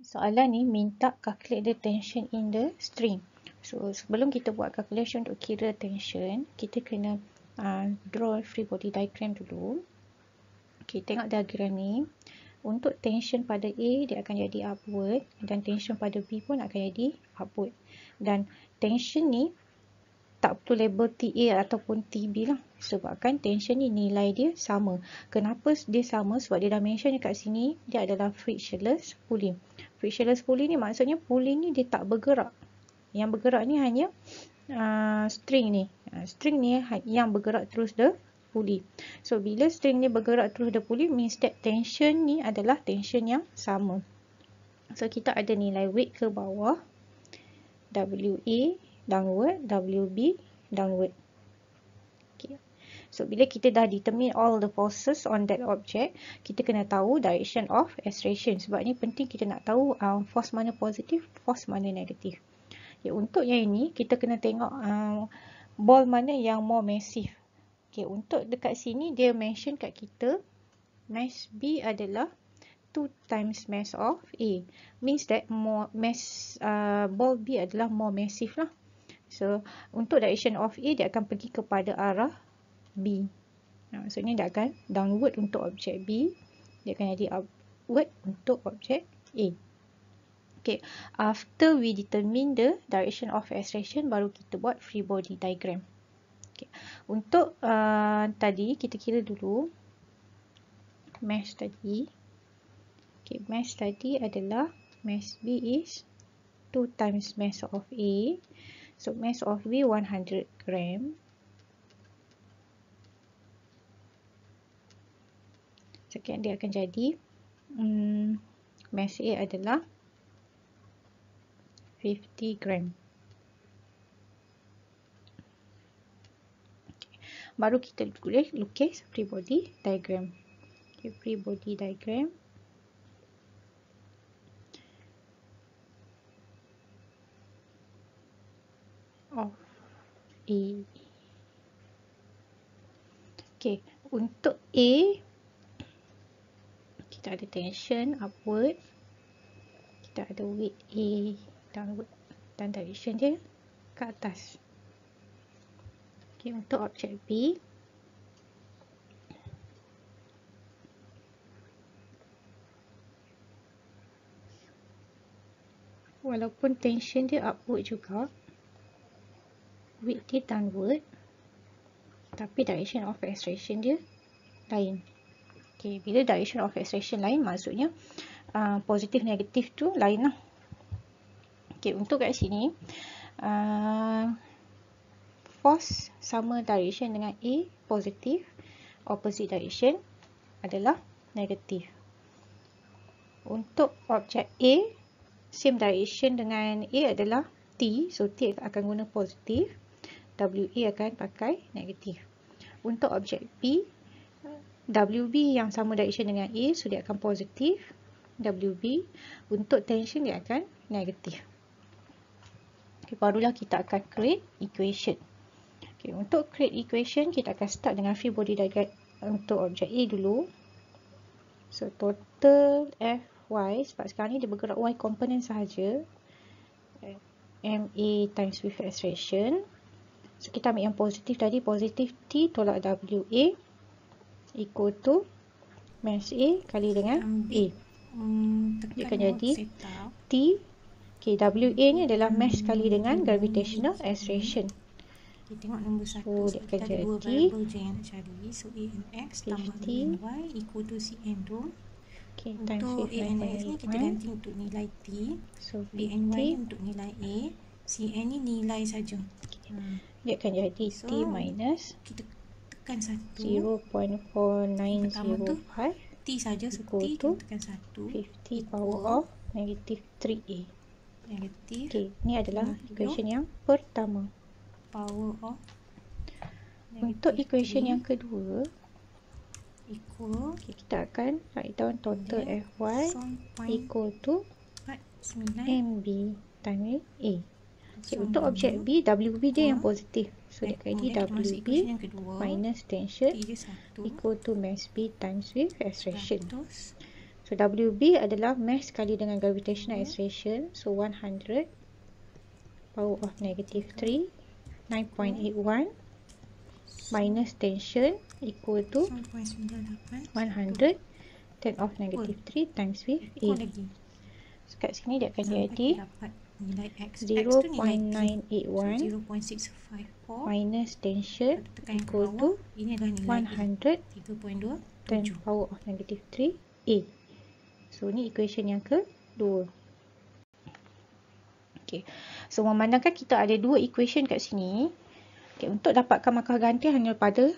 Soalan ni minta calculate the tension in the string. So sebelum kita buat calculation untuk kira tension, kita kena draw free body diagram dulu. Okay, tengok diagram ni. Untuk tension pada A, dia akan jadi upward, dan tension pada B pun akan jadi upward. Dan tension ni tak perlu label TA ataupun TB lah, sebabkan tension ni nilai dia sama. Kenapa dia sama? Sebab dia dah mention dekat sini dia adalah frictionless pulling. Frictionless pulling ni maksudnya pulling ni dia tak bergerak. Yang bergerak ni hanya string ni. String ni yang bergerak terus the pulley. So bila string ni bergerak terus the pulley, means that tension ni adalah tension yang sama. So kita ada nilai weight ke bawah, WA downward, WB downward. Okay. So bila kita dah determine all the forces on that object, kita kena tahu direction of acceleration. Sebab ni penting kita nak tahu force mana positif, force mana negatif. Okay, untuk yang ini kita kena tengok ball mana yang more massive. Okay, untuk dekat sini dia mention kat kita mass B adalah 2 times mass of A. Means that more mass ball B adalah more massive lah. So untuk direction of A, dia akan pergi kepada arah B. Maksudnya dia akan downward untuk objek B, dia akan jadi upward untuk objek A. Okay, after we determine the direction of acceleration, baru kita buat free body diagram. Okay. Untuk tadi kita kira dulu mass tadi. Okay, mass tadi adalah mass B is 2 times mass of A. So mass of B 100 gram. Sekian dia akan jadi mass A adalah 50 gram. Baru kita boleh lukis free body diagram. Okay, free body diagram. Of A. Okay, untuk A, kita ada tension upward, kita ada weight A downward, dan direction dia ke atas. Okay, untuk objek B, walaupun tension dia upward juga, weight dia downward, tapi direction of acceleration dia lain. Okay, bila direction of acceleration lain, maksudnya positif negatif tu lain lah. Okay, untuk kat sini force sama direction dengan A positif, opposite direction adalah negatif. Untuk objek A, same direction dengan A adalah T, so T akan guna positif, WA akan pakai negatif. Untuk objek B, WB yang sama direction dengan A, so dia akan positif, WB. Untuk tension dia akan negatif. Okay, barulah kita akan create equation. Okay, untuk create equation, kita akan start dengan free body diagram untuk objek A dulu. So total Fy, sebab sekarang ni dia bergerak Y component sahaja, MA times with acceleration. So kita ambil yang positif tadi, positif T tolak WA equal to mass A kali dengan A. Dia akan jadi T, okay, WA ni adalah mass kali dengan gravitational acceleration. Okay, tengok nombor 1. So dia akan jadi dua variable je yang nak cari. So A and X tambah B and Y equal to CM tu. Okay, untuk A and X ni kita ganti untuk nilai T. So B and Y untuk nilai A. CN ni nilai saja. Dia akan jadi T minus kita tekan 1. 0.4905 T saja, so T kita tekan 1. 50 power of negative 3A. Negatif. Okay, ni adalah equation yang pertama. Power of untuk equation yang kedua, equal, okay, kita akan write down total Fy equal to MB times A. Okay, untuk objek B, WB dia yang positif, so dia akan jadi WB minus tension equal to mass B times with acceleration. So WB adalah mass kali dengan gravitational acceleration. So 100 power of negative 3, 9.81 minus tension equal to 100 10 of negative 3 times with A. So kat sini dia akan jadi nilai X. 0.981 0.654 minus tension equal to ini adalah nilai 100 3.2 10 power of negative 3 A. So ni equation yang kedua. Okay. So memandangkan kita ada dua equation kat sini. Okay, untuk dapatkan markah ganti hanya pada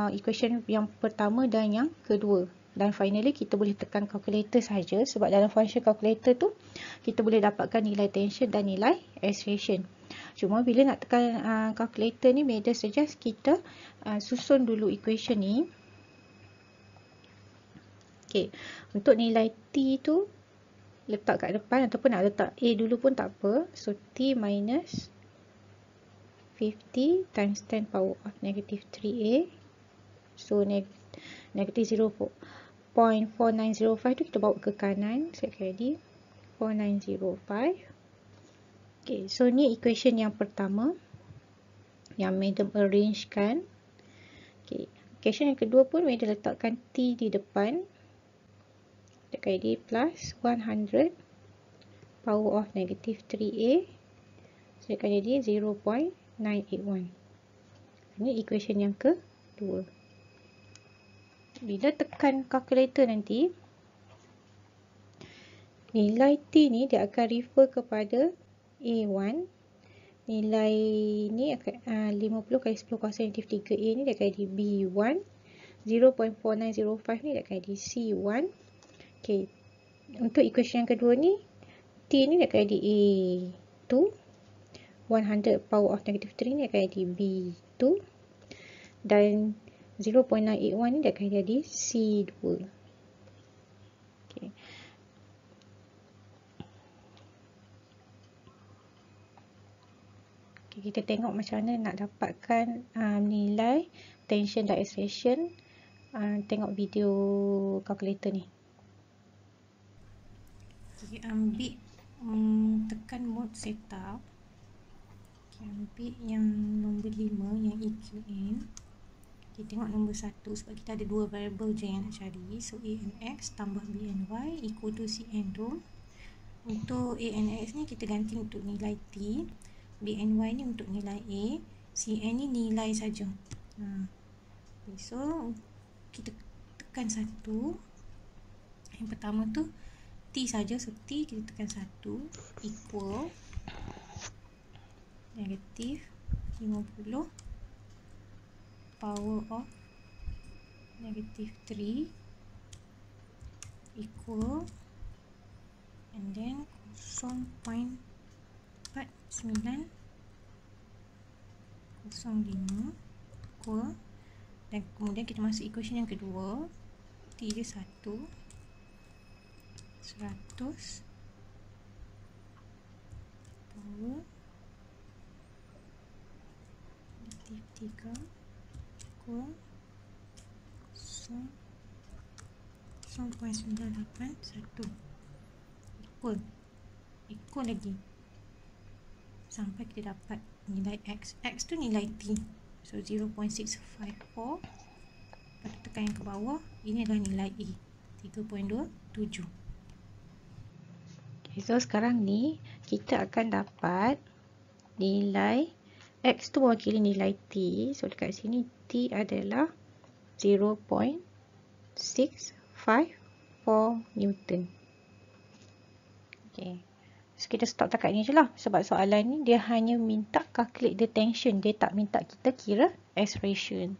equation yang pertama dan yang kedua. Dan finally kita boleh tekan calculator saja, sebab dalam function calculator tu kita boleh dapatkan nilai tension dan nilai acceleration. Cuma bila nak tekan calculator ni, better suggest kita susun dulu equation ni. Okay. Untuk nilai T tu letak kat depan, ataupun nak letak A dulu pun tak apa. So T minus 50 times 10 power of negative 3A. So negative 0.4905 tu kita bawa ke kanan. So jadi 4905. Okay, so ni equation yang pertama yang Madam arrangekan. Okay, equation yang kedua pun Madam letakkan T di depan. Dekat D plus 100 power of negative 3A. So akan jadi 0.981. Ini equation yang kedua. Bila tekan calculator nanti, nilai T ni dia akan refer kepada A1. Nilai ni akan 50 kali 10 kuasa negatif 3A ni dia akan jadi B1. 0.4905 ni dia akan jadi C1. Okay. Untuk equation yang kedua ni, T ni dia akan jadi A2. 100 power of negative 3 ni akan jadi B2. Dan 0.981 ni dia akan jadi C2. Okay. Okay, kita tengok macam mana nak dapatkan nilai tension dan acceleration. Tengok video calculator ni. Okay, ambil tekan mode setup. Okay, ambil yang nombor 5 yang EQN. Okay, tengok nombor 1 sebab kita ada dua variable je yang nak cari. So A and X tambah B and Y equal to C and D. Untuk A and X ni kita ganti untuk nilai T. B and Y ni untuk nilai A. C and ni nilai saja. Okay, so kita tekan 1. Yang pertama tu T saja. So T kita tekan 1 equal negatif 50 power of negative 3 equal and then 0.4905 equal, dan kemudian kita masuk equation yang kedua. T dia 1 100 power negatif 3 equal 0.981 equal lagi sampai kita dapat nilai X. X tu nilai T. So 0.654. Lepas tu tekan yang ke bawah. Ini adalah nilai A. 3.27. Okay, so sekarang ni kita akan dapat nilai X tu mewakili nilai T. So dekat sini T adalah 0.654 Newton. Okay. So kita stop takat ni je lah. Sebab soalan ni dia hanya minta calculate the tension. Dia tak minta kita kira acceleration.